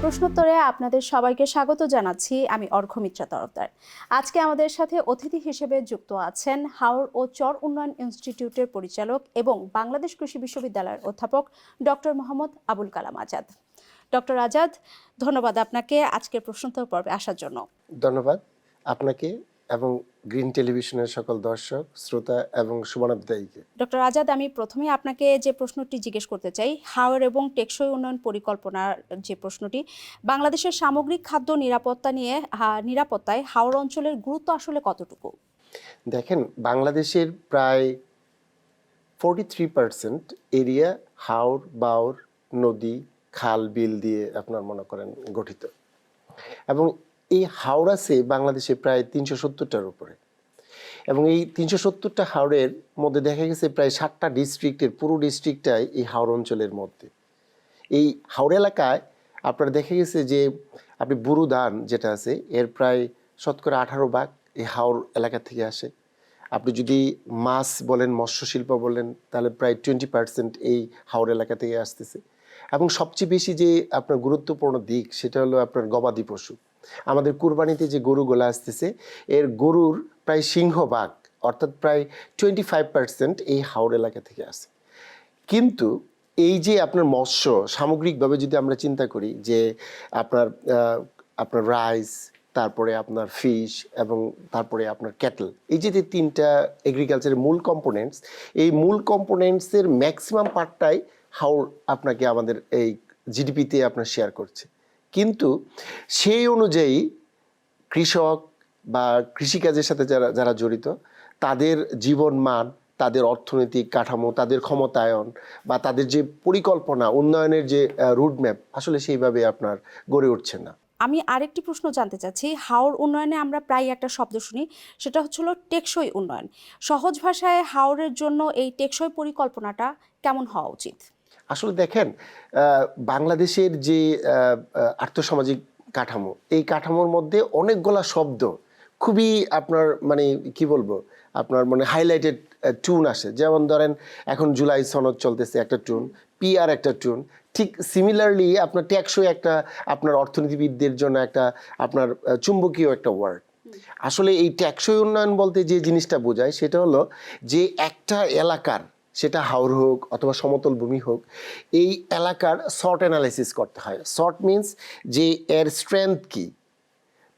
প্রশ্নোত্তরে আপনাদের সবাইকে স্বাগত জানাচ্ছি। আমি অর্ঘ্যমিত্রা তরফদার। আজকে আমাদের সাথে অতিথি হিসেবে যুক্ত আছেন হাওর ও চর উন্নয়ন ইনস্টিটিউটের পরিচালক এবং বাংলাদেশ কৃষি বিশ্ববিদ্যালয়ের অধ্যাপক ডক্টর মোহাম্মদ আবুল কালাম আজাদ। ডক্টর আজাদ, ধন্যবাদ আপনাকে আজকের প্রশ্নোত্তর পর্বে আসার জন্য। ধন্যবাদ আপনাকে এবং গ্রিন টেলিভিশনের সকল দর্শক, শ্রোতা এবং শুভানুধ্যায়ীকে। ডক্টর আজাদ, আমি প্রথমেই আপনাকে যে প্রশ্নটি জিজ্ঞেস করতে চাই, হাওর এবং টেকসই উন্নয়ন পরিকল্পনার যে প্রশ্নটি, বাংলাদেশের সামগ্রিক খাদ্য নিরাপত্তায় হাওর অঞ্চলের গুরুত্ব আসলে কতটুকু? দেখেন, বাংলাদেশের প্রায় 43% এরিয়া হাওর, বাওর, নদী, খাল, বিল দিয়ে আপনার মনে করেন গঠিত, এবং এই হাওর আছে বাংলাদেশে প্রায় 370টার উপরে, এবং এই 370টা হাওরের মধ্যে দেখা গেছে প্রায় 7টা ডিস্ট্রিক্টের পুরো ডিস্ট্রিক্টটাই এই হাওর অঞ্চলের মধ্যে। এই হাওর এলাকায় আপনার দেখা গেছে যে আপনি বুরু ধান যেটা আছে এর প্রায় শতকরা 18% এই হাওর এলাকা থেকে আসে। আপনি যদি মাছ বলেন, মৎস্য শিল্প বলেন, তাহলে প্রায় 20% এই হাওর এলাকা থেকে আসতেছে। এবং সবচেয়ে বেশি যে আপনার গুরুত্বপূর্ণ দিক সেটা হলো আপনার গবাদি পশু। আমাদের কুরবানিতে যে গরুগুলো আসতেছে এর গরুর প্রায় সিংহভাগ অর্থাৎ প্রায় 25% এই হাওর এলাকা থেকে আসে। কিন্তু এই যে আপনার মৎস্য সামগ্রিকভাবে যদি আমরা চিন্তা করি যে আপনার রাইস, তারপরে আপনার ফিশ এবং তারপরে আপনার ক্যাটল, এই যে তিনটা এগ্রিকালচারের মূল কম্পোনেন্টস, এই মূল কম্পোনেন্টসের ম্যাক্সিমাম পার্টটাই হাওর আপনাকে আমাদের এই জিডিপিতে আপনার শেয়ার করছে। কিন্তু সেই অনুযায়ী কৃষক বা কৃষিকাজের সাথে যারা জড়িত তাদের জীবন মান, তাদের অর্থনৈতিক কাঠামো, তাদের ক্ষমতায়ন বা তাদের যে পরিকল্পনা, উন্নয়নের যে রুটম্যাপ আসলে সেইভাবে আপনার গড়ে উঠছে না। আমি আরেকটি প্রশ্ন জানতে চাচ্ছি, হাওর উন্নয়নে আমরা প্রায় একটা শব্দ শুনি, সেটা হচ্ছিল টেকসই উন্নয়ন। সহজ ভাষায় হাওরের জন্য এই টেকসই পরিকল্পনাটা কেমন হওয়া উচিত? আসলে দেখেন, বাংলাদেশের যে আর্থসামাজিক কাঠামো, এই কাঠামোর মধ্যে অনেকগুলা শব্দ খুবই আপনার মানে কি বলবো, আপনার মানে হাইলাইটেড টুন আসে। যেমন ধরেন এখন জুলাই সনদ চলতেছে, একটা টুন, পিআর একটা টুন। ঠিক সিমিলারলি আপনার টেকসই একটা আপনার অর্থনীতিবিদদের জন্য একটা আপনার চুম্বকীয় একটা ওয়ার্ড। আসলে এই টেকসই উন্নয়ন বলতে যে জিনিসটা বোঝায় সেটা হলো যে একটা এলাকার, সেটা হাওর হোক অথবা সমতল ভূমি হোক, এই এলাকার শর্ট অ্যানালাইসিস করতে হয়। শর্ট মিনস যে এর স্ট্রেংথ কি,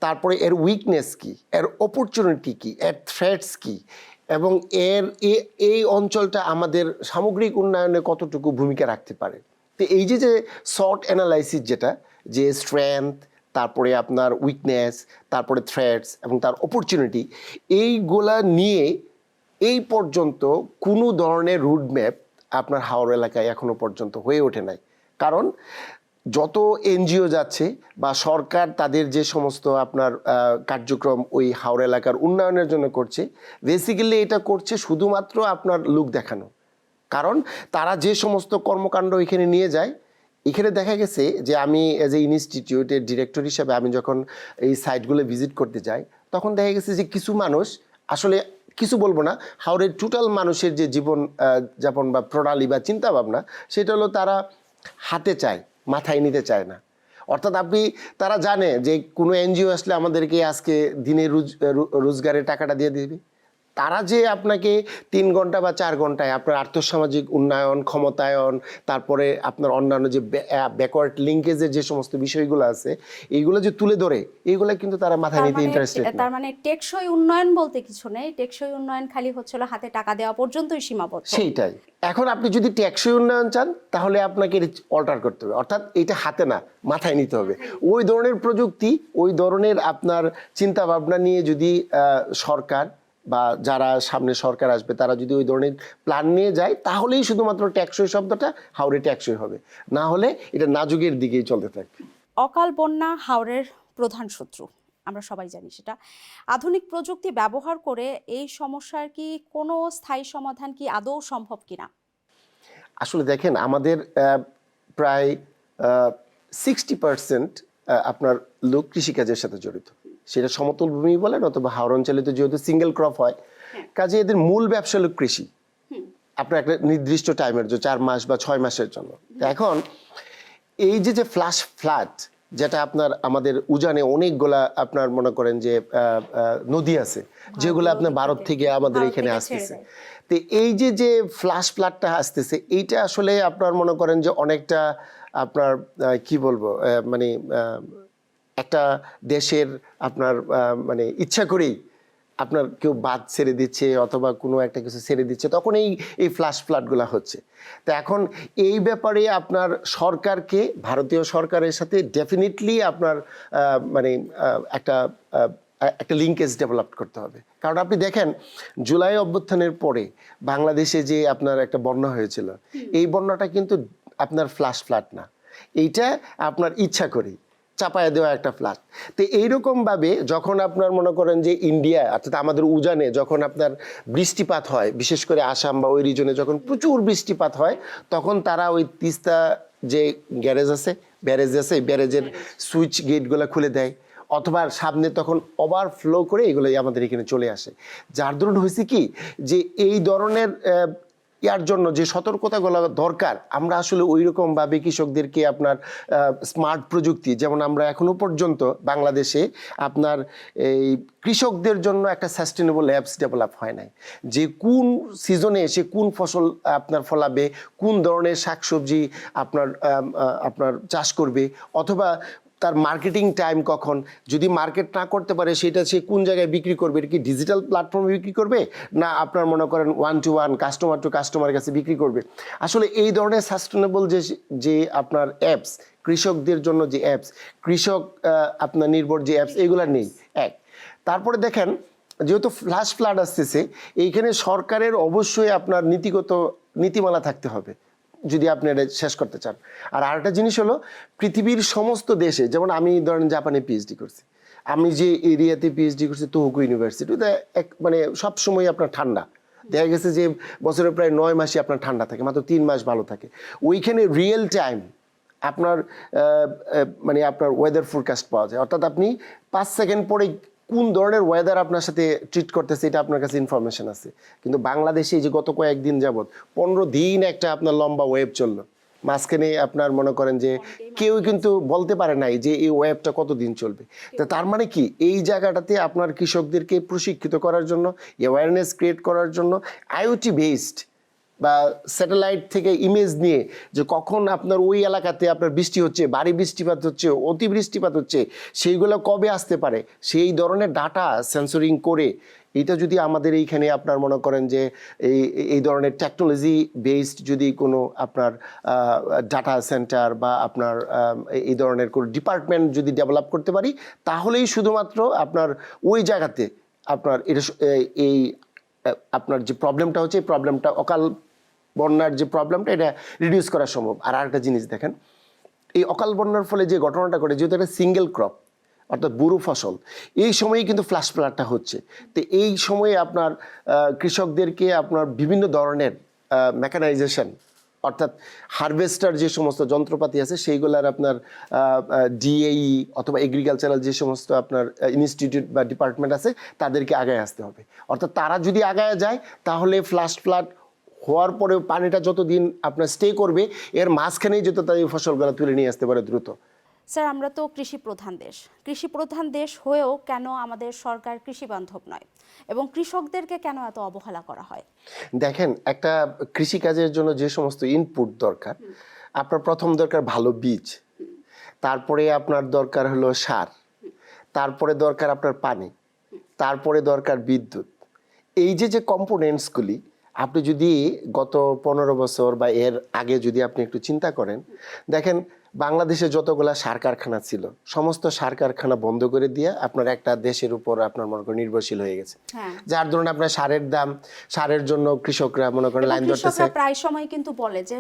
তারপরে এর উইকনেস কি, এর অপরচুনিটি কি, এর থ্রেটস কি, এবং এই অঞ্চলটা আমাদের সামগ্রিক উন্নয়নে কতটুকু ভূমিকা রাখতে পারে। তো এই যে শর্ট অ্যানালাইসিস, যেটা যে স্ট্রেংথ, তারপরে আপনার উইকনেস, তারপরে থ্রেটস এবং তার অপরচুনিটি, এইগুলা নিয়ে এই পর্যন্ত কোনো ধরনের রুটম্যাপ আপনার হাওর এলাকায় এখনো পর্যন্ত হয়ে ওঠে নাই। কারণ যত এনজিও যাচ্ছে বা সরকার তাদের যে সমস্ত আপনার কার্যক্রম ওই হাওর এলাকার উন্নয়নের জন্য করছে, বেসিক্যালি এটা করছে শুধুমাত্র আপনার লুক দেখানো। কারণ তারা যে সমস্ত কর্মকাণ্ড এখানে নিয়ে যায়, এখানে দেখা গেছে যে আমি এজ এ ইনস্টিটিউটের ডিরেক্টর হিসাবে আমি যখন এই সাইটগুলো ভিজিট করতে যাই, তখন দেখা গেছে যে কিছু মানুষ আসলে, কিছু বলবো না, হাওরের টোটাল মানুষের যে জীবন যাপন বা প্রণালী বা চিন্তা ভাবনা, সেটা হলো তারা হাতে চায়, মাথায় নিতে চায় না। অর্থাৎ তারা জানে যে কোনো এনজিও আসলে আমাদেরকে আজকে দিনে রোজগারের টাকাটা দিয়ে দেবে। তারা যে আপনাকে 3 ঘন্টা বা 4 ঘন্টায় আপনার আর্থসামাজিক উন্নয়ন, ক্ষমতায়ন, তারপরে আপনার অন্যান্য যে ব্যাকওয়ার্ড লিঙ্কেজের যে সমস্ত বিষয়গুলো আছে, এইগুলো যে তুলে ধরে, এইগুলো কিন্তু তারা মাথায় নিতে ইন্টারেস্টেড না। তার মানে টেকসই উন্নয়ন বলতে কিছু নেই, টেকসই উন্নয়ন খালি হচ্ছিল হাতে টাকা দেওয়া পর্যন্তই সীমাবদ্ধ। সেইটাই। এখন আপনি যদি টেকসই উন্নয়ন চান তাহলে আপনাকে অল্টার করতে হবে, অর্থাৎ এটা হাতে না, মাথায় নিতে হবে। ওই ধরনের প্রযুক্তি, ওই ধরনের আপনার চিন্তা ভাবনা নিয়ে যদি সরকার বা যারা সামনে সরকার আসবে তারা যদি ওই ধরনের প্ল্যান নিয়ে যায়, তাহলেই শুধুমাত্র টেকসই শব্দটা হাওরে টেকসই হবে, না হলে এটা নাজুকের দিকেই চলতে থাকবে। অকাল বন্যা হাওরের প্রধান শত্রু, আমরা সবাই জানি সেটা। আধুনিক প্রযুক্তি ব্যবহার করে এই সমস্যার কি কোনো স্থায়ী সমাধান কি আদৌ সম্ভব কিনা? আসলে দেখেন, আমাদের প্রায় 60% আপনার লোক কৃষিকাজের সাথে জড়িত, সেটা সমতল ভূমি বলেন অথবা হাওর অঞ্চলে, তো যেহেতু সিঙ্গেল ক্রপ হয়, কাজে এদের মূল ব্যবসা হলো কৃষি। আপনার একটা নির্দিষ্ট টাইমের জন্য, 4 মাস বা 6 মাসের জন্য। এখন এই যে ফ্ল্যাশ ফ্লাড যেটা আপনার আমাদের উজানে অনেকগুলা আপনার মনে করেন যে নদী আছে যেগুলো আপনার ভারত থেকে আমাদের এখানে আসতেছে। তো এই যে যে ফ্ল্যাশ ফ্লাডটা আসতেছে এইটা আসলে আপনার মনে করেন যে অনেকটা আপনার কি বলবো মানে একটা দেশের আপনার মানে ইচ্ছা করেই আপনার কেউ বাদ ছেড়ে দিচ্ছে অথবা কোনো একটা কিছু ছেড়ে দিচ্ছে, তখন এই ফ্ল্যাশ ফ্লাডগুলো হচ্ছে। তো এখন এই ব্যাপারে আপনার সরকারকে, ভারতীয় সরকারের সাথে ডেফিনেটলি আপনার মানে একটা একটা লিঙ্কেজ ডেভেলপ করতে হবে। কারণ আপনি দেখেন জুলাই অভ্যুত্থানের পরে বাংলাদেশে যে আপনার একটা বন্যা হয়েছিল, এই বন্যাটা কিন্তু আপনার ফ্ল্যাশ ফ্লাড না, এইটা আপনার ইচ্ছা করেই চাপায় দেওয়া একটা ফ্লাড। তো এইরকমভাবে যখন আপনার মনে করেন যে ইন্ডিয়া অর্থাৎ আমাদের উজানে যখন আপনার বৃষ্টিপাত হয়, বিশেষ করে আসাম বা ওই রিজনে যখন প্রচুর বৃষ্টিপাত হয়, তখন তারা ওই তিস্তা যে ব্যারেজ আছে ব্যারেজের সুইচ গেটগুলো খুলে দেয়, অথবা সামনে তখন ওভারফ্লো করে এগুলো আমাদের এখানে চলে আসে। যার দরুন হয়েছে কি যে এই ধরনের ইয়ার জন্য যে সতর্কতাগুলো দরকার, আমরা আসলে ওই রকমভাবে কৃষকদেরকে আপনার স্মার্ট প্রযুক্তি, যেমন আমরা এখনো পর্যন্ত বাংলাদেশে আপনার এই কৃষকদের জন্য একটা সাস্টেনেবল অ্যাপস ডেভেলপ হয় নাই, যে কোন সিজনে এসে কোন ফসল আপনার ফলাবে, কোন ধরনের শাকসবজি আপনার আপনার চাষ করবে, অথবা তার মার্কেটিং টাইম কখন, যদি মার্কেট না করতে পারে সেটা সে কোন জায়গায় বিক্রি করবে, এটা কি ডিজিটাল প্ল্যাটফর্মে বিক্রি করবে না আপনার মনে করেন 1-to-1 কাস্টমার টু কাস্টমারের কাছে বিক্রি করবে। আসলে এই ধরনের সাস্টেনেবল যে আপনার অ্যাপস, কৃষকদের জন্য যে অ্যাপস, কৃষক আপনার নির্ভর যে অ্যাপস, এগুলো নেই। এক, তারপরে দেখেন যেহেতু ফ্ল্যাশ ফ্লাড আসতেছে, এইখানে সরকারের অবশ্যই আপনার নীতিমালা থাকতে হবে যদি আপনি এটা শেষ করতে চান। আর আরেকটা জিনিস হলো, পৃথিবীর সমস্ত দেশে, যেমন আমি ধরেন জাপানে পিএইচডি করছি, আমি যে এরিয়াতে পিএইচডি করছি তোহোকু ইউনিভার্সিটি, মানে সবসময় আপনার ঠান্ডা, দেখা গেছে যে বছরের প্রায় 9 মাসই আপনার ঠান্ডা থাকে, মাত্র 3 মাস ভালো থাকে। ওইখানে রিয়েল টাইম আপনার মানে আপনার ওয়েদার ফোরকাস্ট পাওয়া যায়, অর্থাৎ আপনি 5 সেকেন্ড পরে কোন ধরনের ওয়েদার আপনার সাথে ট্রিট করতেছে এটা আপনার কাছে ইনফরমেশন আছে। কিন্তু বাংলাদেশে যে গত কয়েকদিন যাবত 15 দিন একটা আপনার লম্বা ওয়েভ চললো, মাঝখানে আপনার মনে করেন যে কেউ কিন্তু বলতে পারে নাই যে এই ওয়েভটা কতদিন চলবে। তো তার মানে কি, এই জায়গাটাতে আপনার কৃষকদেরকে প্রশিক্ষিত করার জন্য, অ্যাওয়ারনেস ক্রিয়েট করার জন্য আইওটি বেসড বা স্যাটেলাইট থেকে ইমেজ নিয়ে যে কখন আপনার ওই এলাকাতে আপনার বৃষ্টি হচ্ছে, ভারী বৃষ্টিপাত হচ্ছে, অতি বৃষ্টিপাত হচ্ছে, সেইগুলো কবে আসতে পারে, সেই ধরনের ডাটা সেন্সরিং করে, এটা যদি আমাদের এইখানে আপনার মনে করেন যে এই ধরনের টেকনোলজি বেসড যদি কোনো আপনার ডাটা সেন্টার বা আপনার এই ধরনের কোনো ডিপার্টমেন্ট যদি ডেভেলপ করতে পারি, তাহলেই শুধুমাত্র আপনার ওই জায়গাতে আপনার এটা এই আপনার যে প্রবলেমটা হচ্ছে, এই প্রবলেমটা অকাল বন্যার যে প্রবলেমটা, এটা রিডিউস করা সম্ভব। আর আরেকটা জিনিস দেখেন, এই অকাল বন্যার ফলে যে ঘটনাটা ঘটে, যেহেতু একটা সিঙ্গেল ক্রপ অর্থাৎ বুরু ফসল, এই সময়েই কিন্তু ফ্ল্যাশ ফ্লাডটা হচ্ছে। তো এই সময়ে আপনার কৃষকদেরকে আপনার বিভিন্ন ধরনের মেকানাইজেশন অর্থাৎ হারভেস্টার যে সমস্ত যন্ত্রপাতি আছে সেইগুলার আপনার ডিএই অথবা এগ্রিকালচারাল যে সমস্ত আপনার ইনস্টিটিউট বা ডিপার্টমেন্ট আছে তাদেরকে আগায় আসতে হবে। অর্থাৎ তারা যদি আগায় যায় তাহলে ফ্ল্যাশ ফ্লাড হওয়ার পরেও পানিটা যতদিন আপনার স্টে করবে এর মাঝখানেই যত তাদের ফসলগুলো তুলে নিয়ে আসতে পারে দ্রুত। স্যার, আমরা তো কৃষি প্রধান দেশ হয়েও কেন আমাদের সরকার কৃষি বান্ধব নয় এবং কৃষকদেরকে কেন এত অবহেলা করা হয়? দেখেন, একটা কৃষিকাজের জন্য যে সমস্ত ইনপুট দরকার, আপনার প্রথম দরকার ভালো বীজ, তারপরে আপনার দরকার হলো সার, তারপরে দরকার আপনার পানি, তারপরে দরকার বিদ্যুৎ। এই যে কম্পোনেন্টসগুলি আপনি যদি গত 15 বছর বা এর আগে যদি আপনি একটু চিন্তা করেন, দেখেন বাংলাদেশে যতগুলা সার কারখানা ছিল সমস্ত সার কারখানা বন্ধ করে দিয়ে আপনার একটা দেশের উপর আপনার মনে করেন নির্ভরশীল হয়ে গেছে। যার ধরুন আপনার সারের জন্য কৃষকরা মনে করেন লাইন ধরতেছে। প্রায় সময় কিন্তু বলে যে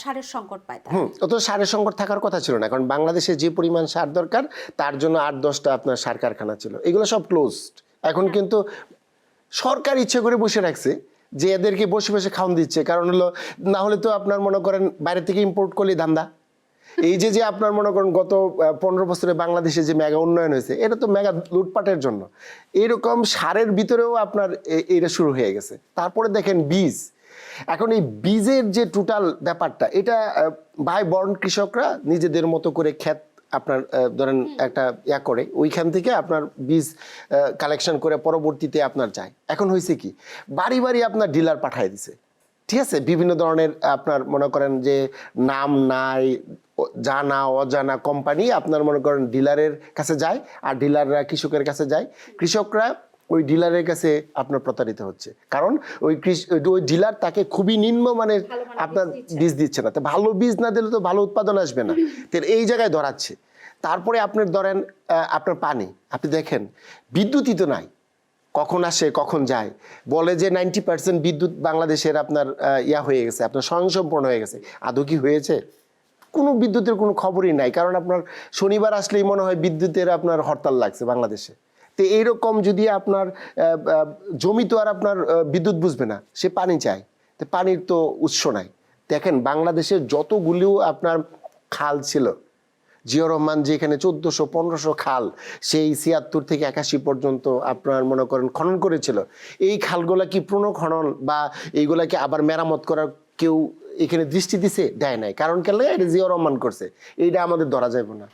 সারের সংকট পায়। অত সারের সংকট থাকার কথা ছিল না, কারণ বাংলাদেশে যে পরিমাণ সার দরকার তার জন্য 8-10টা আপনার সার কারখানা ছিল, এগুলো সব ক্লোজড। এখন কিন্তু সরকার ইচ্ছে করে বসে রাখছে যে এদেরকে বসে বসে খাওয়ান দিচ্ছে, কারণ হলো না হলে তো আপনার মনে করেন বাইরে থেকে ইম্পোর্ট করলে ধান্দা। এই যে আপনার মনে করেন গত 15 বছরে বাংলাদেশে যে মেগা উন্নয়ন হয়েছে, এটা তো মেগা লুটপাটের জন্য। এরকম সারের ভিতরেও আপনার এটা শুরু হয়ে গেছে। তারপরে দেখেন বীজ, এখন এই বীজের যে টোটাল ব্যাপারটা, এটা ভাই বর্ণ কৃষকরা নিজেদের মতো করে ক্ষেত আপনার ধরেন একটা করে ওইখান থেকে আপনার বীজ কালেকশন করে পরবর্তীতে আপনার যায়। এখন হয়েছে কি, বাড়ি বাড়ি আপনার ডিলার পাঠায় দিছে, ঠিক আছে, বিভিন্ন ধরনের আপনার মনে করেন যে নাম নাই, জানা অজানা কোম্পানি আপনার মনে করেন ডিলারের কাছে যায়, আর ডিলাররা কৃষকের কাছে যায়, কৃষকরা ওই ডিলারের কাছে আপনার প্রতারিত হচ্ছে। কারণ ওই ডিলার তাকে খুবই নিম্নমানের আপনার বীজ দিচ্ছে না। তো ভালো বীজ না দিলে তো ভালো উৎপাদন আসবে না। তো এই জায়গায় ধরাচ্ছে। তারপরে আপনার ধরেন আপনার পানি, আপনি দেখেন বিদ্যুৎই তো নাই, কখন আসে কখন যায়। বলে যে 90% বিদ্যুৎ বাংলাদেশের আপনার হয়ে গেছে, আপনার স্বয়ংসম্পূর্ণ হয়ে গেছে। আদৌ কি হয়েছে? কোনো বিদ্যুতের কোনো খবরই নাই। কারণ আপনার শনিবার আসলেই মনে হয় বিদ্যুতের আপনার হরতাল লাগছে বাংলাদেশে। তো এইরকম যদি আপনার জমি তো আর আপনার বিদ্যুৎ বুঝবে না, সে পানি চায়, তো পানির তো উৎস নাই। দেখেন বাংলাদেশের যতগুলো আপনার খাল ছিল, জিয়াউর রহমান যে এখানে 1400-1500 খাল সেই 76 থেকে 81 পর্যন্ত আপনার মনে করেন খনন করেছিল, এই খালগুলা কি পুনঃখনন বা এইগুলা কি আবার মেরামত করার কেউ এখানে দৃষ্টি দিছে? দেয় নাই। কারণ কেন? এটা জিয়াউর রহমান করছে, এইটা আমাদের ধরা যাবে না।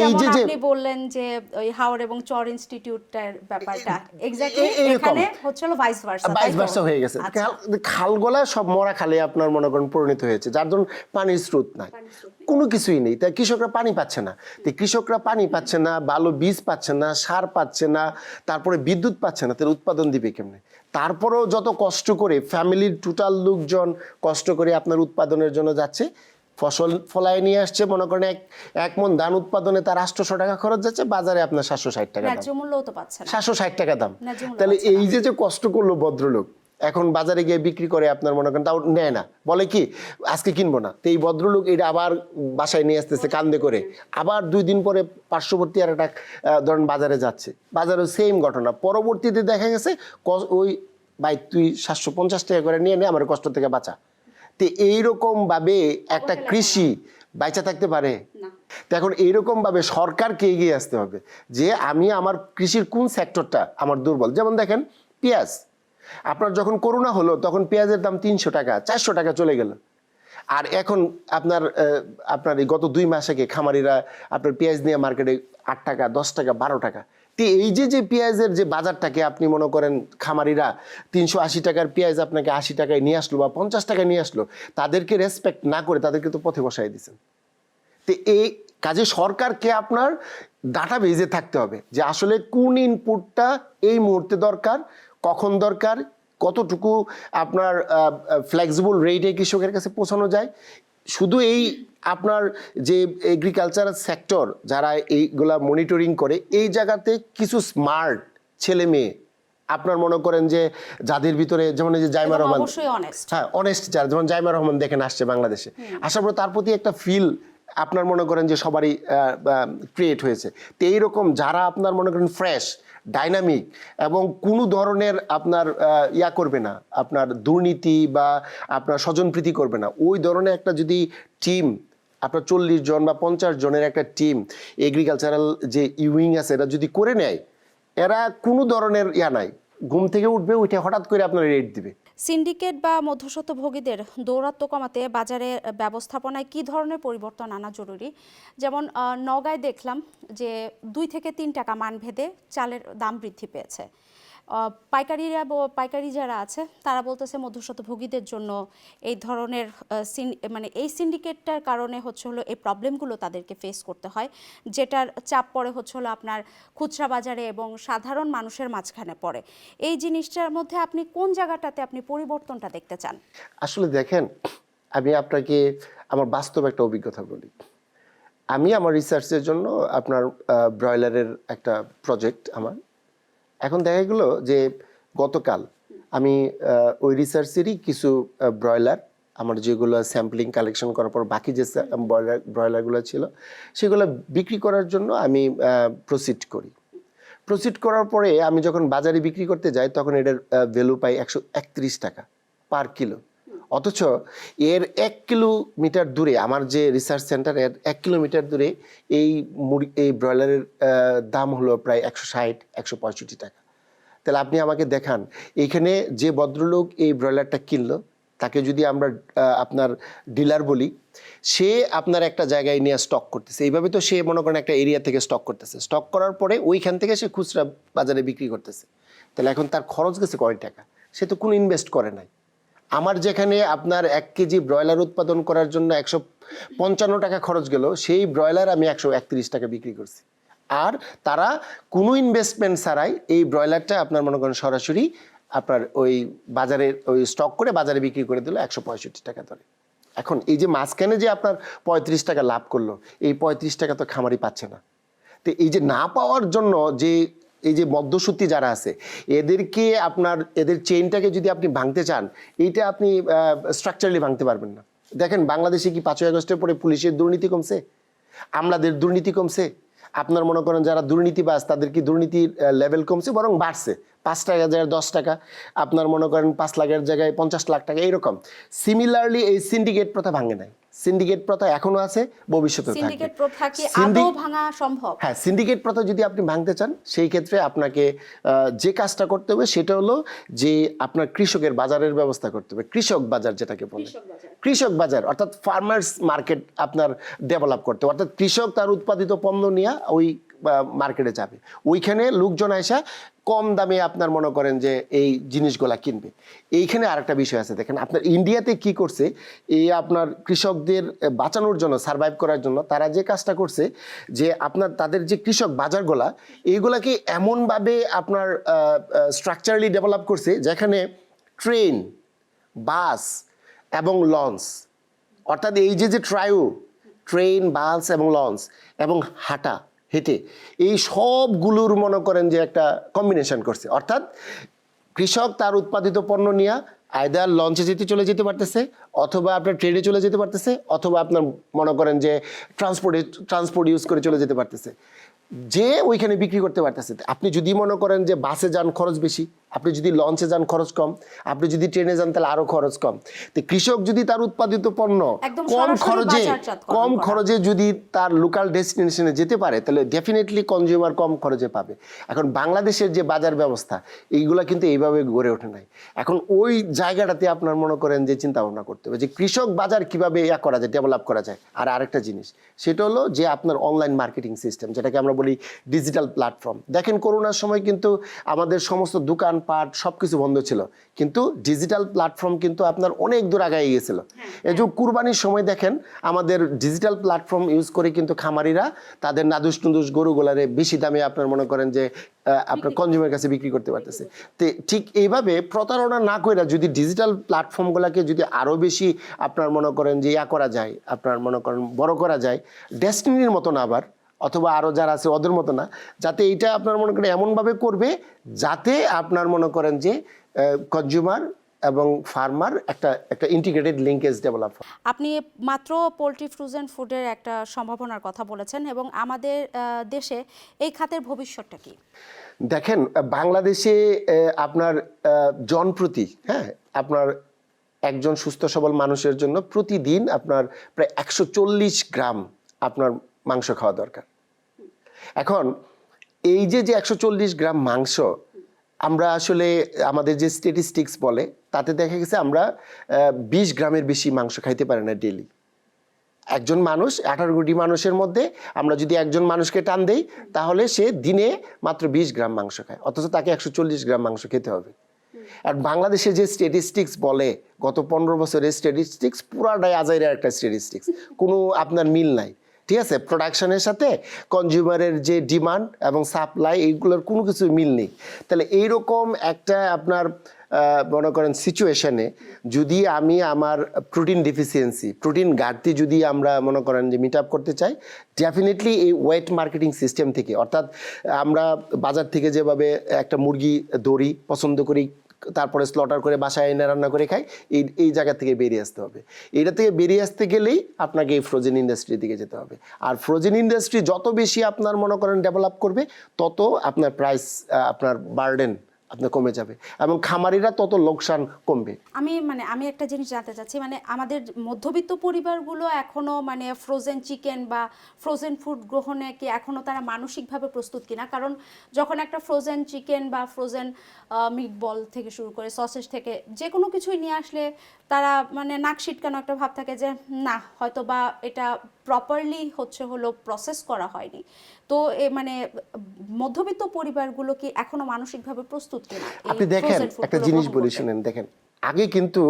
এই যে আপনি বললেন যে ওই হাওর এবং চর ইনস্টিটিউটের ব্যাপারটা এক্স্যাক্টলি এখানে হচ্ছে হলো ভাইস ভার্সা হয়ে গেছে। খালগুলা সব মরা খালে আপনার মনে করেন পরিণত হয়েছে, যার জন্য পানির স্রোত নাই, কোনো কিছুই নেই। তাই কৃষকরা পানি পাচ্ছে না। তো কৃষকরা পানি পাচ্ছে না, ভালো বীজ পাচ্ছে না, সার পাচ্ছে না, তারপরে বিদ্যুৎ পাচ্ছে না, তাহলে উৎপাদন দিবে কেমনে? তারপরেও যত কষ্ট করে ফ্যামিলির টোটাল লোকজন কষ্ট করে আপনার উৎপাদনের জন্য যাচ্ছে, ফসল ফলায় নিয়ে আসছে, মনে করেন এক মন ধান উৎপাদনে তার 800 টাকা খরচ যাচ্ছে, বাজারে আপনার 760 টাকা দাম, 760 টাকা দাম। তাহলে এই যে কষ্ট করলো ভদ্রলোক, এখন বাজারে গিয়ে বিক্রি করে আপনার মনে করেন তাও নেয় না, বলে কি আজকে কিনবো না। তো এই ভদ্রলোক এটা আবার বাসায় নিয়ে আসতেছে কান্দে করে, আবার 2 দিন পরে পার্শ্ববর্তী আর একটা ধরেন বাজারে যাচ্ছে, বাজারেও সেম ঘটনা। পরবর্তীতে দেখা গেছে ওই ভাই তুই 750 টাকা করে নিয়ে নে, আমার কষ্ট থেকে বাঁচা। তো এইরকম ভাবে একটা কৃষি বাইচা থাকতে পারে? তো এখন এইরকম ভাবে সরকারকে এগিয়ে আসতে হবে যে আমি আমার কৃষির কোন সেক্টরটা আমার দুর্বল। যেমন দেখেন পেঁয়াজ, আপনার যখন করোনা হলো তখন পেঁয়াজের দাম 300 টাকা 400 টাকা চলে গেল। আর এখন আপনার এই গত 2 মাস আগে খামারিরা আপনার পেঁয়াজ নিয়ে মার্কেটে 8 টাকা 10 টাকা 12 টাকা। তো এই যে পেঁয়াজের যে বাজারটাকে আপনি মনে করেন খামারিরা 380 টাকার পেঁয়াজ আপনাকে 80 টাকায় নিয়ে আসলো বা 50 টাকায় নিয়ে আসলো, তাদেরকে রেসপেক্ট না করে তাদেরকে তো পথে বসাই দিচ্ছেন। তো এই কাজে সরকারকে আপনার ডাটা বেজে থাকতে হবে যে আসলে কোন ইনপুটটা এই মুহূর্তে দরকার, কখন দরকার, কতটুকু আপনার ফ্লেক্সিবল রেটে কৃষকের কাছে পৌঁছানো যায়। শুধু এই আপনার যে এগ্রিকালচার সেক্টর যারা এইগুলা মনিটরিং করে, এই জায়গাতে কিছু স্মার্ট ছেলে মেয়ে আপনার মনে করেন যে যাদের ভিতরে যেমন এই যে জাইমা রহমান, হ্যাঁ অনেস্ট, যারা যেমন জাইমা রহমান দেখেন আসছে বাংলাদেশে, আসার পর তার প্রতি একটা ফিল আপনার মনে করেন যে সবারই ক্রিয়েট হয়েছে। তো এইরকম যারা আপনার মনে করেন ফ্রেশ, ডাইনামিক এবং কোনো ধরনের আপনার করবে না, আপনার দুর্নীতি বা আপনার স্বজনপ্রীতি করবে না, ওই ধরনের একটা যদি টিম আপনার 40 জন বা 50 জনের একটা টিম এগ্রিকালচারাল যে উইং আছে এরা যদি করে নেয়, এরা কোনো ধরনের নাই, ঘুম থেকে উঠবে উঠে হঠাৎ করে আপনার রেট দিবে। সিন্ডিকেট বা মধ্যস্বত্বভোগীদের দৌরাত্ম্য কমাতে বাজারে ব্যবস্থাপনায় কি ধরনের পরিবর্তন আনা জরুরি? যেমন নওগাঁয় দেখলাম যে 2 থেকে 3 টাকা মানভেদে চালের দাম বৃদ্ধি পেয়েছে। পাইকারি যারা আছে তারা বলতেছে মধ্যস্বত্বভোগীদের জন্য এই ধরনের মানে এই সিন্ডিকেটটার কারণে হচ্ছে হলো এই প্রবলেমগুলো তাদেরকে ফেস করতে হয়, যেটার চাপ পড়ে হচ্ছে হলো আপনার খুচরা বাজারে এবং সাধারণ মানুষের মাঝখানে পড়ে। এই জিনিসটার মধ্যে আপনি কোন জায়গাটাতে আপনি পরিবর্তনটা দেখতে চান? আসলে দেখেন, আমি আপনাকে আমার বাস্তব একটা অভিজ্ঞতা বলি। আমি আমার রিসার্চের জন্য আপনার ব্রয়লারের একটা প্রজেক্ট আমার, এখন দেখা গেলো যে গতকাল আমি ওই রিসার্চেরই কিছু ব্রয়লার আমার যেগুলো স্যাম্পলিং কালেকশন করার পর বাকি যে ব্রয়লারগুলো ছিল সেগুলো বিক্রি করার জন্য আমি প্রসিড করার পরে আমি যখন বাজারে বিক্রি করতে যাই তখন এটার ভ্যালু পাই 131 টাকা পার কিলো। অথচ এর 1 কিলোমিটার দূরে আমার যে রিসার্চ সেন্টার, এর 1 কিলোমিটার দূরে এই ব্রয়লারের দাম হলো প্রায় 160-165 টাকা। তাহলে আপনি আমাকে দেখান, এইখানে যে ভদ্রলোক এই ব্রয়লারটা কিনলো তাকে যদি আমরা আপনার ডিলার বলি, সে আপনার একটা জায়গায় নিয়ে স্টক করতেছে। এইভাবে তো সে মনে করেন একটা এরিয়া থেকে স্টক করতেছে, স্টক করার পরে ওইখান থেকে সে খুচরা বাজারে বিক্রি করতেছে। তাহলে এখন তার খরচ গেছে কয় টাকা? সে তো কোনো ইনভেস্ট করে নাই। আমার যেখানে আপনার 1 কেজি ব্রয়লার উৎপাদন করার জন্য 155 টাকা খরচ গেল, সেই ব্রয়লার আমি 131 টাকা বিক্রি করছি। আর তারা কোনো ইনভেস্টমেন্ট ছাড়াই এই ব্রয়লারটা আপনার মনে করেন সরাসরি আপনার ওই বাজারে ওই স্টক করে বাজারে বিক্রি করে দিল 165 টাকা ধরে। এখন এই যে মাঝখানে যে আপনার 35 টাকা লাভ করলো, এই 35 টাকা তো খামারি পাচ্ছে না। তো এই যে না পাওয়ার জন্য যে এই যে মধ্যসূত্রী যারা আছে, এদেরকে আপনার এদের চেইনটাকে যদি আপনি ভাঙতে চান, এইটা আপনি স্ট্রাকচারালি ভাঙতে পারবেন না। দেখেন বাংলাদেশে কি 5ই আগস্টের পরে পুলিশের দুর্নীতি কমছে? আমলাদের দুর্নীতি কমছে? আপনার মনে করেন যারা দুর্নীতিবাজ তাদের কি দুর্নীতির লেভেল কমছে? বরং বাড়ছে। 5 টাকা জায়গায় 10 টাকা, আপনার মনে করেন 5 লাখের জায়গায় 50 লাখ টাকা, এইরকম। সিমিলারলি এই সিন্ডিকেট প্রথা ভাঙে নাই। সিন্ডিকেট প্রথা এখনো আছে, ভবিষ্যতে থাকবে। সিন্ডিকেট প্রথা কি আদৌ ভাঙা সম্ভব? হ্যাঁ, সিন্ডিকেট প্রথা যদি আপনি ভাঙতে চান, সেই ক্ষেত্রে আপনাকে যে কাজটা করতে হবে সেটা হলো যে আপনার কৃষকের বাজারের ব্যবস্থা করতে হবে। কৃষক বাজার যেটাকে বলে, কৃষক বাজার অর্থাৎ ফার্মার্স মার্কেট আপনার ডেভেলপ করতে হবে। অর্থাৎ কৃষক তার উৎপাদিত পণ্য নিয়ে ওই মার্কেটে যাবে, ওইখানে লোকজন আসা কম দামে আপনার মনে করেন যে এই জিনিসগুলা কিনবে। এইখানে আরেকটা বিষয় আছে, দেখেন আপনার ইন্ডিয়াতে কি করছে, এই আপনার কৃষকদের বাঁচানোর জন্য, সার্ভাইভ করার জন্য তারা যে কাজটা করছে যে আপনার তাদের যে কৃষক বাজারগুলা, এইগুলাকে এমনভাবে আপনার স্ট্রাকচারালি ডেভেলপ করছে যেখানে ট্রেন, বাস এবং লঞ্চ, অর্থাৎ এই যে ট্রেন, বাস এবং লঞ্চ এবং হেঁটে এই সবগুলোর মনে করেন যে একটা কম্বিনেশন করছে। অর্থাৎ কৃষক তার উৎপাদিত পণ্য নিয়ে আইদার লঞ্চে চলে যেতে পারতেছে, অথবা আপনার ট্রেনে চলে যেতে পারতেছে, অথবা আপনার মনে করেন যে ট্রান্সপোর্ট ইউজ করে চলে যেতে পারতেছে, যে ওইখানে বিক্রি করতে পারতেছে। আপনি যদি মনে করেন যে বাসে যান খরচ বেশি, আপনি যদি লঞ্চে যান খরচ কম, আপনি যদি ট্রেনে যান তাহলে আরো খরচ কম। তো কৃষক যদি তার উৎপাদিত পণ্য কম খরচে যদি তার লোকাল ডেস্টিনেশনে যেতে পারে, তাহলে ডেফিনেটলি কনজিউমার কম খরচে পাবে। এখন বাংলাদেশের যে বাজার ব্যবস্থা, এইগুলা কিন্তু এইভাবে গড়ে ওঠে নাই। এখন ওই জায়গাটাতে আপনার মনে করেন যে চিন্তা ভাবনা করতে হবে যে কৃষক বাজার কিভাবে করা যায়, ডেভেলপ করা যায়। আর আরেকটা জিনিস, সেটা হলো যে আপনার অনলাইন মার্কেটিং সিস্টেম, যেটাকে আমরা বলি ডিজিটাল প্ল্যাটফর্ম। দেখেন করোনার সময় কিন্তু আমাদের সমস্ত দোকানপাট সবকিছু বন্ধ ছিল, কিন্তু ডিজিটাল প্ল্যাটফর্ম কিন্তু আপনার অনেক দূর আগায় গিয়েছিল। এই যে কুরবানির সময় দেখেন আমাদের ডিজিটাল প্ল্যাটফর্ম ইউজ করে কিন্তু খামারিরা তাদের নাদুস নুদুস গরুগুলারে বেশি দামে আপনার মনে করেন যে আপনার কনজিউমার কাছে বিক্রি করতে পারতেছে। তো ঠিক এইভাবে প্রতারণা না করে যদি ডিজিটাল প্ল্যাটফর্মগুলোকে যদি আরও বেশি আপনার মনে করেন যে করা যায়, আপনার মনে করেন বড় করা যায়, ডেস্টিনির মতো না আবার, অথবা আরও যারা আছে ওদের মতো না, যাতে এইটা আপনার মনে করেন এমনভাবে করবে যাতে আপনার মনে করেন যে কনজিউমার এবং ফার্মার একটা ইন্টিগ্রেটেড লিঙ্কেজ ডেভেলপ হয়। আপনি মাত্র পোলট্রি ফ্রোজেন ফুডের একটা সম্ভাবনার কথা বলেছেন, এবং আমাদের দেশে এই খাতের ভবিষ্যৎটা কি? দেখেন বাংলাদেশে আপনার জনপ্রতি আপনার একজন সুস্থ সবল মানুষের জন্য প্রতিদিন আপনার প্রায় 140 গ্রাম আপনার মাংস খাওয়া দরকার। এখন এই যে 140 গ্রাম মাংস, আমরা আসলে আমাদের যে স্ট্যাটিস্টিক্স বলে তাতে দেখা গেছে আমরা 20 গ্রামের বেশি মাংস খাইতে পারি না ডেইলি। একজন মানুষ 18 কোটি মানুষের মধ্যে আমরা যদি একজন মানুষকে টান দেই, তাহলে সে দিনে মাত্র 20 গ্রাম মাংস খায়, অথচ তাকে 140 গ্রাম মাংস খেতে হবে। আর বাংলাদেশে যে স্ট্যাটিস্টিক্স বলে, গত 15 বছরের স্ট্যাটিস্টিক্স পুরাটাই আজাইরা একটা স্ট্যাটিস্টিক্স, কোনো আপনার মিল নাই। ঠিক আছে, প্রোডাকশনের সাথে কনজিউমারের যে ডিমান্ড এবং সাপ্লাই, এইগুলোর কোনো কিছু মিল নেই। তাহলে এইরকম একটা আপনার মনে করেন সিচুয়েশনে যদি আমি আমার প্রোটিন ডেফিসিয়েন্সি, প্রোটিন ঘাটতি যদি আমরা মনে করেন যে মিট আপ করতে চাই, ডেফিনেটলি এই ওয়েট মার্কেটিং সিস্টেম থেকে, অর্থাৎ আমরা বাজার থেকে যেভাবে একটা মুরগি ধরি, পছন্দ করি, তারপরে স্লটার করে বাসায় এনে রান্না করে খাই, এই জায়গা থেকে বেরিয়ে আসতে হবে। এইটা থেকে বেরিয়ে আসতে গেলেই আপনাকে এই ফ্রোজেন ইন্ডাস্ট্রির দিকে যেতে হবে। আর ফ্রোজেন ইন্ডাস্ট্রি যত বেশি আপনার মনে করেন ডেভেলপ করবে, তত আপনার প্রাইস, আপনার বার্ডেন আপনার কমে যাবে এবং খামারিরা তত লোকসান কমবে। আমি একটা জিনিস জানতে চাচ্ছি, মানে আমাদের মধ্যবিত্ত পরিবারগুলো এখনো মানে ফ্রোজেন চিকেন বা ফ্রোজেন ফুড গ্রহণে কি এখনো তারা মানসিকভাবে প্রস্তুত কিনা? কারণ যখন একটা ফ্রোজেন চিকেন বা ফ্রোজেন মিট বল থেকে শুরু করে সসেজ থেকে যে কোনো কিছুই নিয়ে আসলে তারা মানে নাক সিটকানো একটা ভাব থাকে যে না হয়তো বা এটা প্রপারলি হলো প্রসেস করা হয়নি। তো মানে মধ্যবিত্ত পরিবারগুলো কি এখনো মানসিকভাবে প্রস্তুত কিনা আপনি দেখেন একটা জিনিস বলি, শুনেন, দেখেন আগে কিন্তু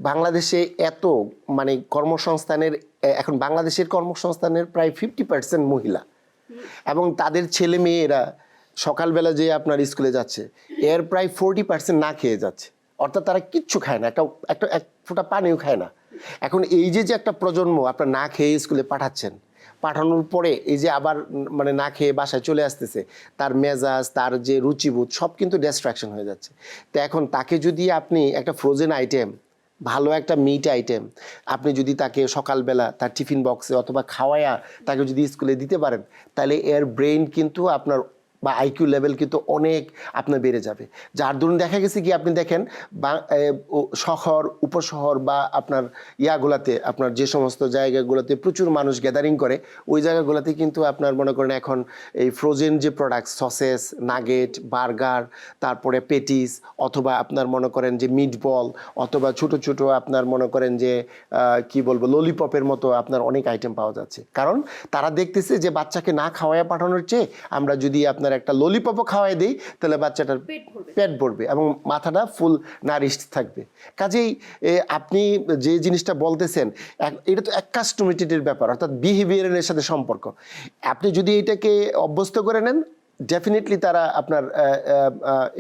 বাংলাদেশে এত মানে কর্মসংস্থানের এখন বাংলাদেশের কর্মসংস্থানের প্রায় 50% মহিলা এবং তাদের ছেলে মেয়েরা সকালবেলা যে আপনার স্কুলে যাচ্ছে এর প্রায় 40% না খেয়ে যাচ্ছে, অর্থাৎ তারা কিচ্ছু খায় না, একটা এক ফোঁটা পানিও খায় না। এখন এই যে একটা প্রজন্ম আপনার না খেয়ে স্কুলে পাঠাচ্ছেন, পাঠানোর পরে এই যে আবার মানে না খেয়ে বাসায় চলে আসতেছে, তার মেজাজ, তার যে রুচিবোধ সব কিন্তু ডিস্ট্রাকশন হয়ে যাচ্ছে। তো এখন তাকে যদি আপনি একটা ফ্রোজেন আইটেম, ভালো একটা মিট আইটেম আপনি যদি তাকে সকালবেলা তার টিফিন বক্সে অথবা খাওয়ায়া তাকে যদি স্কুলে দিতে পারেন, তাহলে এর ব্রেইন কিন্তু আপনার বা আইকিউ লেভেল কিন্তু অনেক আপনার বেড়ে যাবে। যার দরুন দেখা গেছে কি আপনি দেখেন শহর উপশহর বা আপনার ইয়াগুলাতে আপনার যে সমস্ত জায়গাগুলোতে প্রচুর মানুষ গ্যাদারিং করে ওই জায়গাগুলোতে কিন্তু আপনার মনে করেন এখন এই ফ্রোজেন যে প্রোডাক্ট সসেস, নাগেট, বার্গার, তারপরে পেটিস অথবা আপনার মনে করেন যে মিট বল অথবা ছোট ছোট আপনার মনে করেন যে কি বলবো ললিপপের মতো আপনার অনেক আইটেম পাওয়া যাচ্ছে। কারণ তারা দেখতেছে যে বাচ্চাকে না খাওয়াইয়া পাঠানোর চেয়ে আমরা যদি আপনার একটা ললিপপও খাওয়াই দিই তাহলে বাচ্চাটার পেট ভরবে এবং মাথাটা ফুল নারিশড থাকবে। কাজেই আপনি যে জিনিসটা বলতেছেন এটা তো এক কাস্টমেটেডের ব্যাপার, অর্থাৎ বিহেভিয়ারের সাথে সম্পর্ক। আপনি যদি এটাকে অভ্যস্ত করে নেন ডেফিনেটলি তারা আপনার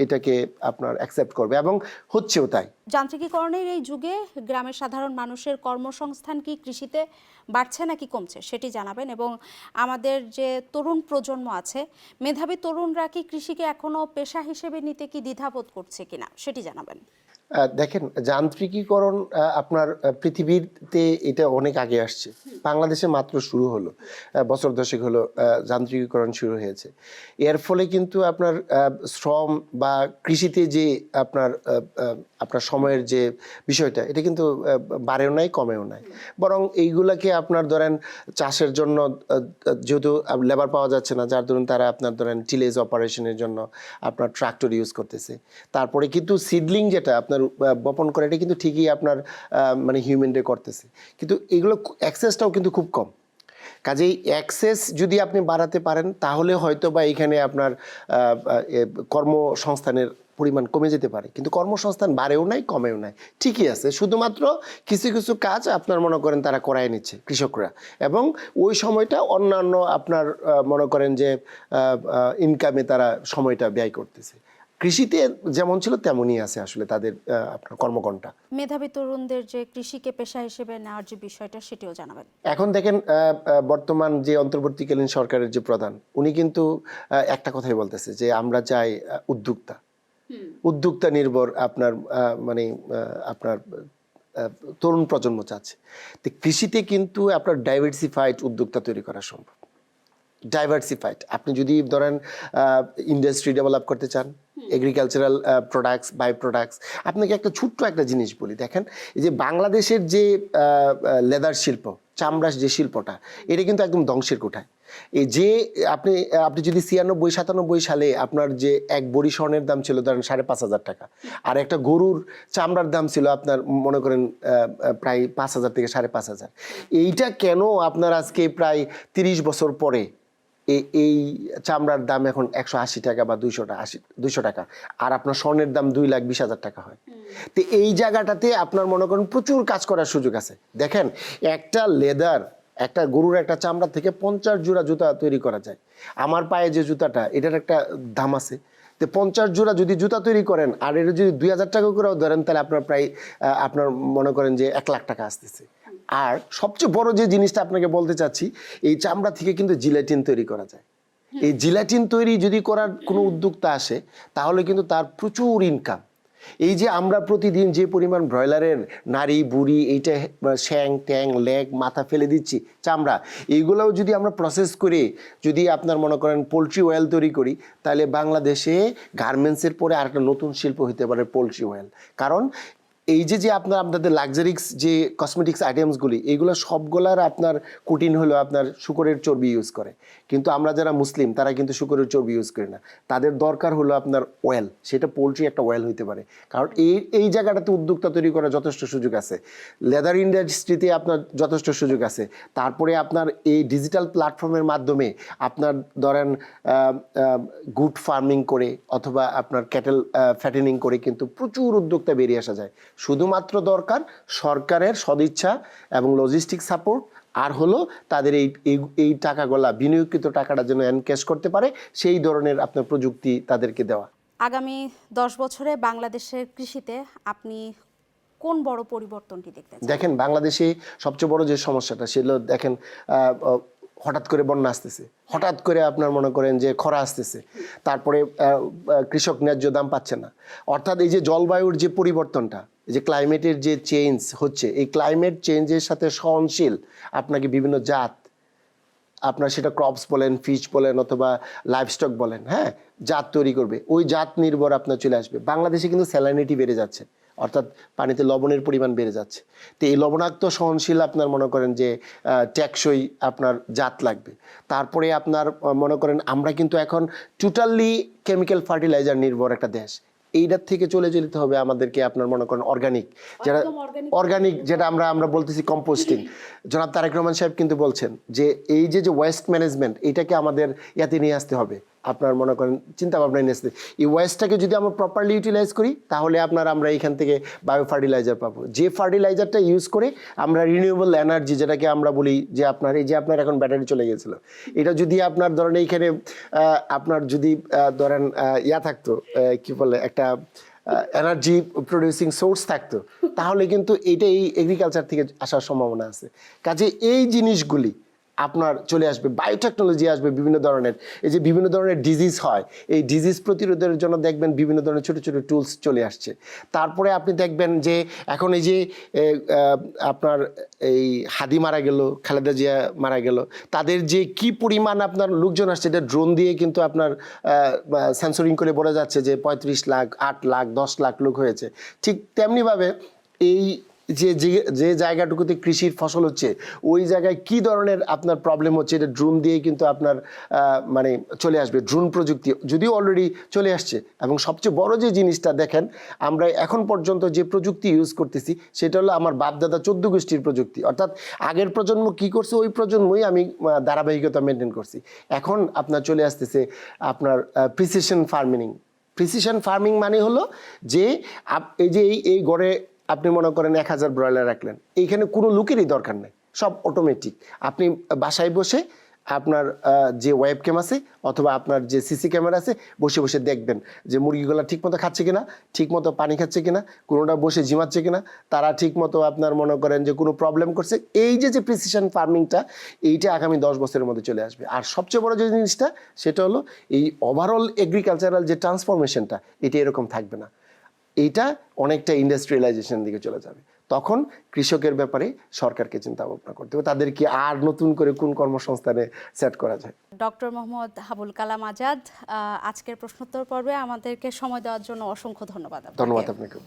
এটাকে আপনার অ্যাকসেপ্ট করবে এবং হচ্ছেও তাই। যান্ত্রিকীকরণের এই যুগে গ্রামের সাধারণ মানুষের কর্মসংস্থান কি কৃষিতে বাড়ছে নাকি কমছে সেটি জানাবেন, এবং আমাদের যে তরুণ প্রজন্ম আছে মেধাবী তরুণরা কি কৃষিকে এখনো পেশা হিসেবে নিতে কি দ্বিধাবোধ করছে কিনা সেটি জানাবেন। দেখেন যান্ত্রিকীকরণ আপনার পৃথিবীতে এটা অনেক আগে আসছে, বাংলাদেশে মাত্র শুরু হলো, বছর দশেক হলো যান্ত্রিকীকরণ শুরু হয়েছে। এর ফলে কিন্তু আপনার শ্রম বা কৃষিতে যে আপনার আপনার সময়ের যে বিষয়টা এটা কিন্তু বাড়েও নাই কমেও নাই, বরং এইগুলাকে আপনার ধরেন চাষের জন্য যেহেতু লেবার পাওয়া যাচ্ছে না যার ধরুন তারা আপনার ধরেন টিলেজ অপারেশনের জন্য আপনার ট্রাক্টর ইউজ করতেছে। তারপরে কিন্তু সিডলিং যেটা আপনার বপন করে এটা কিন্তু ঠিকই আপনার মানে হিউম্যানরা করতেছে, কিন্তু এগুলো অ্যাক্সেসটাও কিন্তু খুব কম। কাজেই অ্যাক্সেস যদি আপনি বাড়াতে পারেন তাহলে হয়তো বা এখানে আপনার কর্মসংস্থানের পরিমাণ কমে যেতে পারে, কিন্তু কর্মসংস্থান বাড়েও নাই কমেও নাই, ঠিকই আছে। শুধুমাত্র কিছু কিছু কাজ আপনার মনে করেন তারা করায় নিচ্ছে কৃষকরা, এবং ওই সময়টা অন্যান্য আপনার মনে করেন যে ইনকামে তারা সময়টা ব্যয় করতেছে। কৃষিতে যেমন ছিল তেমনই আছে আসলে তাদের আপনার কর্মঘণ্টা। মেধাবী তরুণদের যে কৃষিকে পেশা হিসেবে নেওয়ার যে বিষয়টা সেটিও জানাবেন। এখন দেখেন বর্তমান যে অন্তর্বর্তীকালীন সরকারের যে প্রধান উনি কিন্তু একটা কথাই বলতেছে যে আমরা চাই উদ্যোক্তা নির্ভর আপনার মানে আপনার তরুণ প্রজন্ম চাচ্ছে। তো কৃষিতে কিন্তু আপনার ডাইভার্সিফাইড উদ্যোক্তা তৈরি করা সম্ভব। ডাইভার্সিফাইড আপনি যদি ধরেন ইন্ডাস্ট্রি ডেভেলপ করতে চান, এগ্রিকালচারাল প্রোডাক্টস, বাই প্রোডাক্টস। আপনাকে একটা ছোট্ট একটা জিনিস বলি, দেখেন এই যে বাংলাদেশের যে লেদার শিল্প, চামড়ার যে শিল্পটা এটা কিন্তু একদম ধ্বংসের কোঠায়। এই যে আপনি যদি 96-97 সালে আপনার যে এক বড়ি স্বর্ণের দাম ছিল ধরেন 5,500 টাকা, আর একটা গরুর চামড়ার দাম ছিল আপনার মনে করেন প্রায় 5,000 থেকে 5,500। এইটা কেন আপনার আজকে প্রায় 30 বছর পরে এই চামড়ার দাম এখন 180 টাকা বা 200 টাকা, আর আপনার স্বর্ণের দাম 2,20,000 টাকা হয়? তো এই জায়গাটাতে আপনার মনে করেন প্রচুর কাজ করার সুযোগ আছে। দেখেন একটা লেদার, একটা গরুর একটা চামড়া থেকে 50 জোড়া জুতা তৈরি করা যায়। আমার পায়ে যে জুতাটা এটার একটা দাম আছে, তো 50 জোড়া যদি জুতা তৈরি করেন আর এটা যদি 2,000 টাকা করেও ধরেন তাহলে আপনার প্রায় আপনার মনে করেন যে 1 লাখ টাকা আসতেছে। আর সবচেয়ে বড় যে জিনিসটা আপনাকে বলতে চাচ্ছি, এই চামড়া থেকে কিন্তু জিলেটিন তৈরি করা যায়। এই জিলেটিন তৈরি যদি করার কোনো উদ্যোক্তা আসে তাহলে কিন্তু তার প্রচুর ইনকাম। এই যে আমরা প্রতিদিন যে পরিমাণ ব্রয়লারের নাড়ি বুড়ি এইটা শ্যাং ট্যাং লেগ মাথা ফেলে দিচ্ছি চামড়া, এইগুলোও যদি আমরা প্রসেস করে যদি আপনার মনে করেন পোলট্রি অয়েল তৈরি করি, তাহলে বাংলাদেশে গার্মেন্টসের পরে আরেকটা নতুন শিল্প হতে পারে পোলট্রি অয়েল। কারণ এই যে আপনাদের লাক্সারিক্স যে কসমেটিক্স আইটেমসগুলি, এইগুলো সবগুলার আপনার কুটিন হলো আপনার শূকরের চর্বি ইউজ করে, কিন্তু আমরা যারা মুসলিম তারা কিন্তু শূকরের চর্বি ইউজ করি না। তাদের দরকার হলো আপনার অয়েল, সেটা পোলট্রি একটা অয়েল হইতে পারে। কারণ এই জায়গাটাতে উদ্যোক্তা তৈরি করার যথেষ্ট সুযোগ আছে, লেদার ইন্ডাস্ট্রিতে আপনার যথেষ্ট সুযোগ আছে। তারপরে আপনার এই ডিজিটাল প্ল্যাটফর্মের মাধ্যমে আপনার ধরেন গুড ফার্মিং করে অথবা আপনার ক্যাটেল ফ্যাটেনিং করে কিন্তু প্রচুর উদ্যোক্তা বেরিয়ে আসা যায়। শুধুমাত্র দরকার সরকারের সদিচ্ছা এবং লজিস্টিক সাপোর্ট, আর হলো তাদের এই টাকাগুলা বিনিয়োগকৃত টাকাটা যেন এনক্যাশ করতে পারে সেই ধরনের আপনার প্রযুক্তি তাদেরকে দেওয়া। আগামী 10 বছরে বাংলাদেশের কৃষিতে আপনি কোন বড় পরিবর্তনটি দেখতে চান? দেখেন, বাংলাদেশে সবচেয়ে বড় যে সমস্যাটা সেগুলো দেখেন, হঠাৎ করে বন্যা আসতেছে, হঠাৎ করে আপনার মনে করেন যে খরা আসতেছে, তারপরে কৃষক ন্যায্য দাম পাচ্ছে না। অর্থাৎ এই যে জলবায়ুর যে পরিবর্তনটা, যে ক্লাইমেটের যে চেঞ্জ হচ্ছে, এই ক্লাইমেট চেঞ্জের সাথে সহনশীল আপনাকে বিভিন্ন জাত, আপনার সেটা ক্রপস বলেন, ফিশ বলেন অথবা লাইভস্টক বলেন, হ্যাঁ, জাত তৈরি করবে, ওই জাত নির্ভর আপনার চলে আসবে। বাংলাদেশে কিন্তু স্যালাইনিটি বেড়ে যাচ্ছে, অর্থাৎ পানিতে লবণের পরিমাণ বেড়ে যাচ্ছে। তো এই লবণাক্ত সহনশীল আপনার মনে করেন যে টেকসই আপনার জাত লাগবে। তারপরে আপনার মনে করেন আমরা কিন্তু এখন টোটালি কেমিক্যাল ফার্টিলাইজার নির্ভর একটা দেশ। এইটার থেকে চলে যেতে হবে আমাদেরকে আপনার মনে করেন অর্গানিক, যেটা অর্গানিক যেটা আমরা বলতেছি কম্পোস্টিং। জনাব তারেক রহমান সাহেব কিন্তু বলছেন যে এই যে ওয়েস্ট ম্যানেজমেন্ট, এটাকে আমাদের ইয়াতে নিয়ে আসতে হবে, আপনার মনে করেন চিন্তা ভাবনা নিয়ে আসতে। এই ওয়েস্টটাকে যদি আমরা প্রপারলি ইউটিলাইজ করি তাহলে আমরা এইখান থেকে বায়ো ফার্টিলাইজার পাবো, যে ফার্টিলাইজারটা ইউজ করে আমরা রিনিউয়েবল এনার্জি, যেটাকে আমরা বলি যে আপনার এই যে আপনার এখন ব্যাটারি চলে গেছিল, এটা যদি আপনার ধরেন এইখানে আপনার যদি ধরেন ইয়া থাকতো, কি বলে, একটা এনার্জি প্রডিউসিং সোর্স থাকতো, তাহলে কিন্তু এইটা এই এগ্রিকালচার থেকে আসার সম্ভাবনা আছে। কাজে এই জিনিসগুলি আপনার চলে আসবে, বায়োটেকনোলজি আসবে বিভিন্ন ধরনের। এই যে বিভিন্ন ধরনের ডিজিজ হয়, এই ডিজিজ প্রতিরোধের জন্য দেখবেন বিভিন্ন ধরনের ছোটো ছোটো টুলস চলে আসছে। তারপরে আপনি দেখবেন যে এখন এই যে আপনার এই হাদি মারা গেল, খালেদা জিয়া মারা গেল, তাদের যে কি পরিমাণ আপনার লোকজন আসছে, এটা ড্রোন দিয়ে কিন্তু আপনার সেন্সরিং করে বলা যাচ্ছে যে 35 লাখ, 8 লাখ, 10 লাখ লোক হয়েছে। ঠিক তেমনিভাবে এই যে জায়গাটুকুতে কৃষির ফসল হচ্ছে, ওই জায়গায় কি ধরনের আপনার প্রবলেম হচ্ছে, এটা ড্রোন দিয়ে কিন্তু আপনার মানে চলে আসবে। ড্রোন প্রযুক্তি যদিও অলরেডি চলে আসছে, এবং সবচেয়ে বড় যে জিনিসটা দেখেন, আমরা এখন পর্যন্ত যে প্রযুক্তি ইউজ করতেছি সেটা হলো আমার বাপদাদা 14 গোষ্ঠীর প্রযুক্তি। অর্থাৎ আগের প্রজন্ম কি করছে, ওই প্রজন্মই আমি ধারাবাহিকতা মেনটেন করছি। এখন আপনার চলে আসতেছে আপনার প্রিসিশন ফার্মিং। প্রিসিশন ফার্মিং মানে হলো যে এই যে এই গড়ে আপনি মনে করেন 1000 ব্রয়লার রাখলেন, এইখানে কোনো লোকেরই দরকার নেই, সব অটোমেটিক। আপনি বাসায় বসে আপনার যে ওয়েবক্যাম আছে অথবা আপনার যে সিসি ক্যামেরা আছে, বসে বসে দেখবেন যে মুরগিগুলো ঠিকমতো খাচ্ছে কিনা, ঠিকমতো পানি খাচ্ছে কিনা, কোনোটা বসে ঝিমাচ্ছে কিনা, তারা ঠিকমতো আপনার মনে করেন যে কোনো প্রবলেম করছে। এই যে প্রিসিশন ফার্মিংটা, এইটা আগামী 10 বছরের মধ্যে চলে আসবে। আর সবচেয়ে বড় যে জিনিসটা সেটা হলো এই ওভারঅল এগ্রিকালচারাল যে ট্রান্সফরমেশনটা, এটা এরকম থাকবে না, এইটা অনেকটা ইন্ডাস্ট্রিয়ালাইজেশন দিকে চলে যাবে। তখন কৃষকের ব্যাপারে সরকারকে চিন্তা ভাবনা করতে হবে, তাদেরকে আর নতুন করে কোন কর্মসংস্থানে সেট করা যায়। ডক্টর মোহাম্মদ হাবুল কালাম আজাদ, আজকের প্রশ্নোত্তর পর্বে আমাদেরকে সময় দেওয়ার জন্য অসংখ্য ধন্যবাদ। ধন্যবাদ আপনাকে।